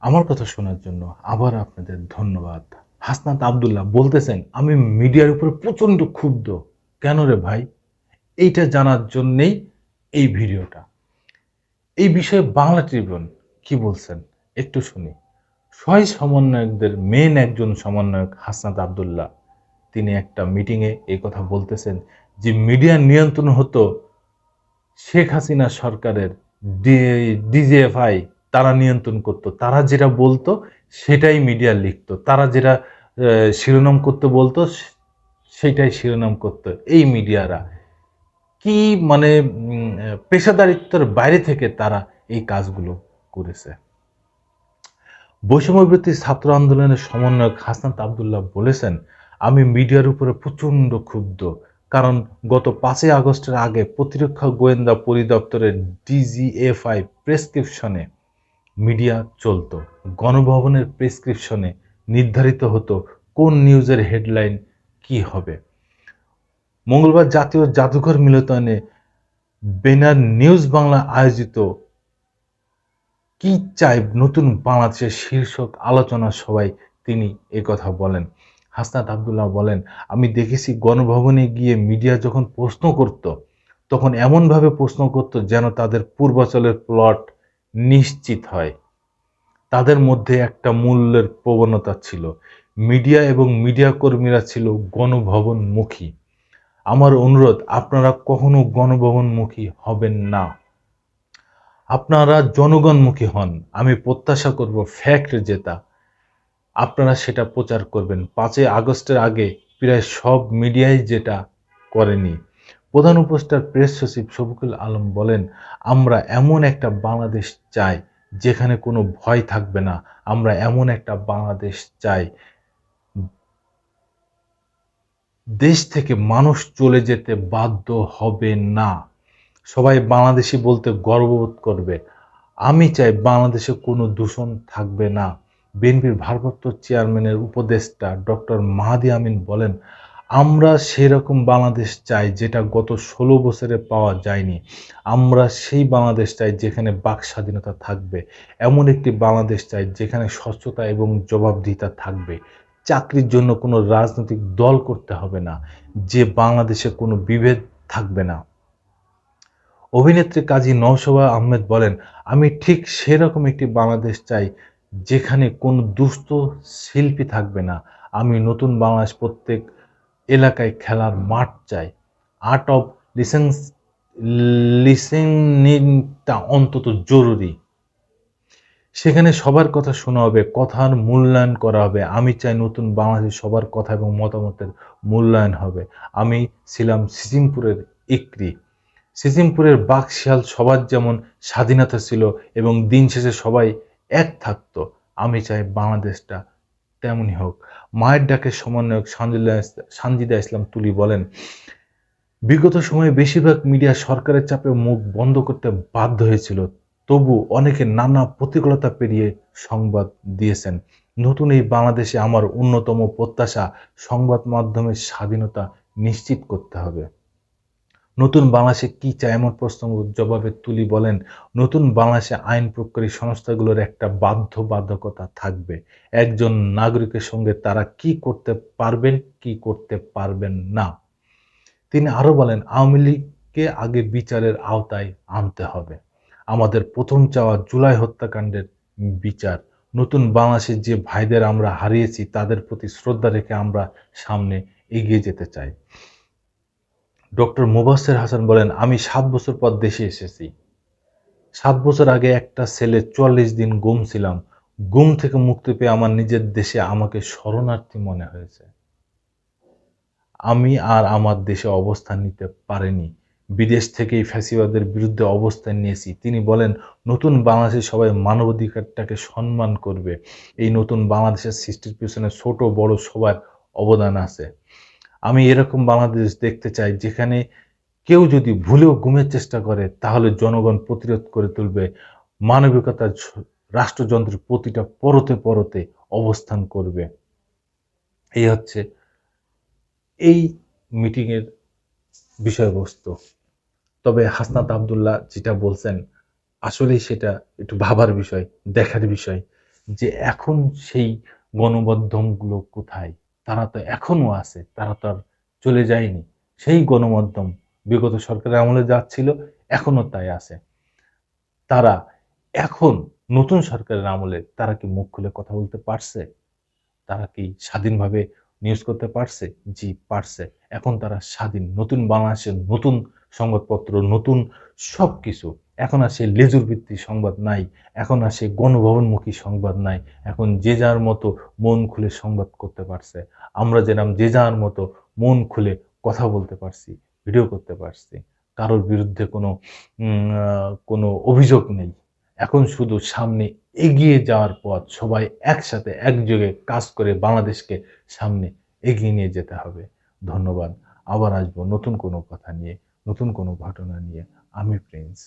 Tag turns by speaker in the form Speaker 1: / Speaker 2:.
Speaker 1: আমার কথা শোনার জন্য আবার আপনাদের ধন্যবাদ। হাসনাত আব্দুল্লাহ বলতেছেন, আমি মিডিয়ার উপরে প্রচন্ড ক্ষুব্ধ। কেন রে ভাই? এইটা জানার জন্যেই এই ভিডিওটা। এই বিষয়ে বাংলা ট্রিবিউন কি বলছেন একটু শুনি। শহীদ সমন্বয়কদের মেন একজন সমন্বয়ক হাসনাত আব্দুল্লাহ তিনি একটা মিটিংয়ে এই কথা বলতেছেন যে মিডিয়ার নিয়ন্ত্রণ হতো শেখ হাসিনা সরকারের ডিজিএফআই, তারা নিয়ন্ত্রণ করত। তারা যেটা বলতো সেটাই মিডিয়া লিখতো। তারা যেটা শিরোনাম করতে বলতো সেটাই শিরোনাম করতো এই মিডিয়ারা। কি মানে পেশাদারিত্বের বাইরে থেকে তারা এই কাজগুলো করেছে। বৈষম্যবিরোধী ছাত্র আন্দোলনের সমন্বয়ক হাসনাত আব্দুল্লাহ বলেছেন, আমি মিডিয়ার উপরে প্রচণ্ড ক্ষুব্ধ। কারণ গত 5ই আগস্টের আগে প্রতিরক্ষা গোয়েন্দা পরিদপ্তরের ডিজিএফআই প্রেসক্রিপশনে মিডিয়া চলতো। গণভবনের প্রেসক্রিপশনে নির্ধারিত হতো কোন নিউজের হেডলাইন কি হবে। মঙ্গলবার জাতীয় জাদুঘর মিলনায়তনে বেনার নিউজ বাংলা আয়োজিত কি চাই নতুন বাংলাদেশের শীর্ষক আলোচনা সভায় তিনি একথা বলেন। হাসনাত আব্দুল্লাহ বলেন, আমি দেখেছি গণভবনে গিয়ে মিডিয়া যখন প্রশ্ন করত তখন এমনভাবে প্রশ্ন করত যেন তাদের পূর্বাচলের প্লট নিশ্চিত হয়। তাদের মধ্যে একটা মূল্যের প্রবণতা ছিল। মিডিয়া এবং মিডিয়া কর্মীরা ছিল গণভবনমুখী। আমার অনুরোধ, আপনারা কখনো গণভবনমুখী হবেন না। আপনারা জনগণমুখী হন। আমি প্রত্যাশা করব ফ্যাক্ট যেটা আপনারা সেটা প্রচার করবেন। 5ই আগস্টের আগে প্রায় সব মিডিয়াই যেটা করেনি। প্রধান উপদেষ্টার প্রেস সচিব শফিকুল আলম বলেন, আমরা এমন একটা বাংলাদেশ চাই যেখানে কোনো ভয় থাকবে না। আমরা এমন একটা বাংলাদেশ চাই দেশ থেকে মানুষ চলে যেতে বাধ্য হবে না। সবাই বাংলাদেশি বলতে গর্ববোধ করবে। আমি চাই বাংলাদেশে কোনো দূষণ থাকবে না। বিএনপির ভারপ্রাপ্ত চেয়ারম্যানের উপদেষ্টা ডক্টর মাহাদি আমিন বলেন, আমরা সেরকম বাংলাদেশ চাই যেটা গত 16 বছরে পাওয়া যায়নি। আমরা সেই বাংলাদেশ চাই যেখানে বাক স্বাধীনতা থাকবে। এমন একটি বাংলাদেশ চাই যেখানে স্বচ্ছতা এবং জবাবদিহিতা থাকবে। চাকরির জন্য কোনো রাজনৈতিক দল করতে হবে না। যে বাংলাদেশে কোনো বিভেদ থাকবে না। অভিনেত্রী কাজী নওশাবা আহমেদ বলেন, আমি ঠিক সেরকম একটি বাংলাদেশ চাই যেখানে কোনো দুস্থ শিল্পী থাকবে না। আমি নতুন বাংলাদেশ প্রত্যেক এলাকায় খেলার মাঠ চাই। আর্ট অফ লিসেনিংটা অন্তত জরুরি। সেখানে সবার কথা শোনা হবে, কথার মূল্যায়ন করা হবে। আমি চাই নতুন বাংলাদেশে সবার কথা এবং মতামতের মূল্যায়ন হবে। আমি ছিলাম সিজিমপুরের ইকরি। সিজিমপুরের বাকশাল সবার যেমন স্বাধীনতা ছিল এবং দিন শেষে সবাই এক থাকতো, আমি চাই বাংলাদেশটা তেমনই হোক। মায়ের ডাকের সমন্বয়ক সানজিদা ইসলাম তুলি বলেন, বিগত সময়ে বেশিরভাগ মিডিয়া সরকারের চাপে মুখ বন্ধ করতে বাধ্য হয়েছিল। তবু অনেকে নানা প্রতিকূলতা পেরিয়ে সংবাদ দিয়েছেন। নতুন এই বাংলাদেশে আমার অন্যতম প্রত্যাশা সংবাদ মাধ্যমের স্বাধীনতা নিশ্চিত করতে হবে। নতুন বাংলাদেশে কি চায় এমন প্রশ্ন জবাবে তুলি বলেন, নতুন বাংলাদেশে আইন প্রয়োগকারী সংস্থাগুলোর একটা বাধ্যবাধকতা থাকবে। একজন নাগরিকের সঙ্গে তারা কি করতে পারবেন, কি করতে পারবেন না। তিনি আরো বলেন, আওয়ামী লীগকে আগে বিচারের আওতায় আনতে হবে। আমাদের প্রথম চাওয়া জুলাই হত্যাকাণ্ডের বিচার। নতুন বাংলাদেশের যে ভাইদের আমরা হারিয়েছি তাদের প্রতি শ্রদ্ধা রেখে আমরা সামনে এগিয়ে যেতে চাই। ডক্টর মোবাশ্বের হাসান বলেন, আমি 7 বছর পর দেশে এসেছি। 7 বছর আগে একটা ছেলে 44 দিন গুম ছিলাম। গুম থেকে মুক্তি পেয়ে আমার নিজের দেশে আমাকে শরণার্থী মনে হয়েছে। আমি আর আমার দেশে অবস্থান নিতে পারিনি। বিদেশ থেকেই ফ্যাসিবাদের বিরুদ্ধে অবস্থান নিয়েছি। তিনি বলেন, নতুন বাংলাদেশে সবাই মানবাধিকারটাকে সম্মান করবে। এই নতুন বাংলাদেশের সৃষ্টির পিছনে ছোট বড় সবার অবদান আছে। আমি এরকম বাংলাদেশ দেখতে চাই যেখানে কেউ যদি ভুলেও গুমের চেষ্টা করে তাহলে জনগণ প্রতিরোধ করে তুলবে। মানবিকতার রাষ্ট্রযন্ত্রের প্রতিটা পরতে পরতে অবস্থান করবে। এই হচ্ছে এই মিটিংয়ের বিষয়বস্তু। তবে হাসনাত আব্দুল্লাহ যেটা বলছেন আসলেই সেটা একটু ভাবার বিষয়, দেখার বিষয় যে এখন সেই গণমাধ্যমগুলো কোথায়? তারা তো এখনো আছে। তারা তো আর চলে যায়নি। সেই গণমাধ্যম বিগত সরকারের আমলে যা ছিল, এখনো তাই আছে। তারা এখন নতুন সরকারের আমলে তারা কি মুখ খুলে কথা বলতে পারছে? তারা কি স্বাধীনভাবে নিউজ করতে পারছে? জি, পারছে। এখন তারা স্বাধীন। নতুন বাংলাদেশের নতুন সংবাদপত্র, নতুন সবকিছু। এখন আর সেই লেজুর ভিত্তিক সংবাদ নাই। এখন আর সেই গণভবনমুখী সংবাদ নাই। এখন যে যার মতো মন খুলে সংবাদ করতে পারছে। আমরা যেরকম যে যার মতো মন খুলে কথা বলতে পারছি, ভিডিও করতে পারছি। কারোর বিরুদ্ধে কোনো অভিযোগ নেই। এখন শুধু সামনে এগিয়ে যাওয়ার পথ, সবাই একসাথে একযোগে কাজ করে বাংলাদেশকে সামনে এগিয়ে নিয়ে যেতে হবে। ধন্যবাদ। আবার আসবো নতুন কোনো কথা নিয়ে, নতুন কোনো ঘটনা নিয়ে। আমি প্রিন্স।